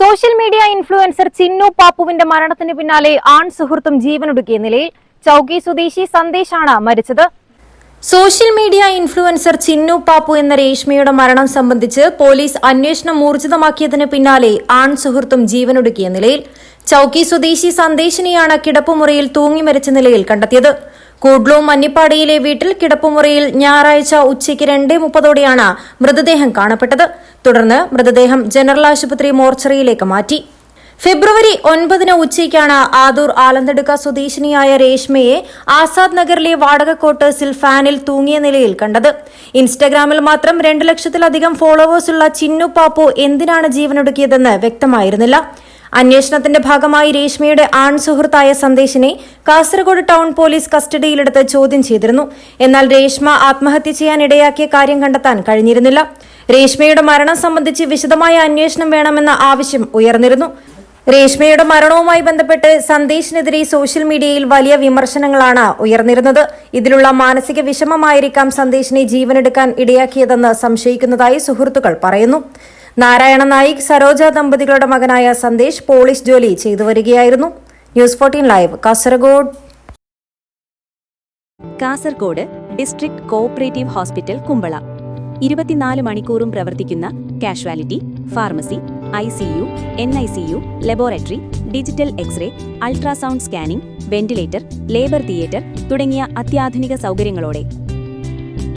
Social media influencer Chinnu പാപ്പുവിന്റെ മരണത്തിന് പിന്നാലെ ആൺ സുഹൃത്തും ജീവനൊടുക്കിയ നിലയിൽ ചൌക്കി സ്വദേശി സന്ദേശാണ് മരിച്ചത്. Social media influencer Chinnu Pappu എന്ന രേഷ്മയുടെ മരണം സംബന്ധിച്ച് പോലീസ് അന്വേഷണം ഊർജിതമാക്കിയതിന് പിന്നാലെ ആൺ സുഹൃത്തും ജീവനൊടുക്കിയ നിലയിൽ ചൌക്കി സ്വദേശി സന്ദേശിനെയാണ് കിടപ്പുമുറിയിൽ തൂങ്ങി മരിച്ച നിലയിൽ കണ്ടെത്തിയത്. കൂഡ്ലൂർ മന്നിപ്പാടിയിലെ വീട്ടിൽ കിടപ്പുമുറിയിൽ ഞായറാഴ്ച ഉച്ചയ്ക്ക് 2:30 മൃതദേഹം കാണപ്പെട്ടത്. തുടർന്ന് മൃതദേഹം ജനറൽ ആശുപത്രി മോർച്ചറിയിലേക്ക് മാറ്റി. ഫെബ്രുവരി 9 ഉച്ചയ്ക്കാണ് ആദൂർ ആലന്തടുക്ക സ്വദേശിനിയായ രേഷ്മയെ ആസാദ് നഗറിലെ വാടക ക്വാർട്ടേഴ്സിൽ ഫാനിൽ തൂങ്ങിയ നിലയിൽ കണ്ടത്. ഇൻസ്റ്റഗ്രാമിൽ മാത്രം 2 ലക്ഷത്തിലധികം ഫോളോവേഴ്സുള്ള ചിന്നു പാപ്പു എന്തിനാണ് ജീവനൊടുക്കിയതെന്ന് വ്യക്തമായിരുന്നില്ല. അന്വേഷണത്തിന്റെ ഭാഗമായി രേഷ്മയുടെ ആൺ സുഹൃത്തായ സന്ദേശിനെ കാസർഗോഡ് ടൗൺ പോലീസ് കസ്റ്റഡിയിലെടുത്ത് ചോദ്യം ചെയ്തിരുന്നു. എന്നാൽ രേഷ്മ ആത്മഹത്യ ചെയ്യാൻ ഇടയാക്കിയ കാര്യം കണ്ടെത്താൻ കഴിഞ്ഞിരുന്നില്ല. രേഷ്മയുടെ മരണം സംബന്ധിച്ച് വിശദമായ അന്വേഷണം വേണമെന്ന ആവശ്യം ഉയർന്നിരുന്നു. രേഷ്മയുടെ മരണവുമായി ബന്ധപ്പെട്ട് സന്ദേശിനെതിരെ സോഷ്യൽ മീഡിയയിൽ വലിയ വിമർശനങ്ങളാണ് ഉയർന്നിരുന്നത്. ഇതിലുള്ള മാനസിക വിഷമമായിരിക്കാം സന്ദേശിനെ ജീവനെടുക്കാൻ ഇടയാക്കിയതെന്ന് സംശയിക്കുന്നതായി സുഹൃത്തുക്കൾ പറയുന്നു. നാരായണ നായിക് സരോജ ദമ്പതികളുടെ മകനായ സന്ദേശ് പോലീസ് ജോലി ചെയ്തു വരികയായിരുന്നു. News 14 live Kasaragod. Kasaragod district cooperative hospital Kumbla 24 മണിക്കൂറും പ്രവർത്തിക്കുന്ന casualty, pharmacy, ICU, NICU, laboratory, digital x-ray, ultrasound scanning, ventilator, labour theatre തുടങ്ങിയ അത്യാധുനിക സൗകര്യങ്ങളോടെ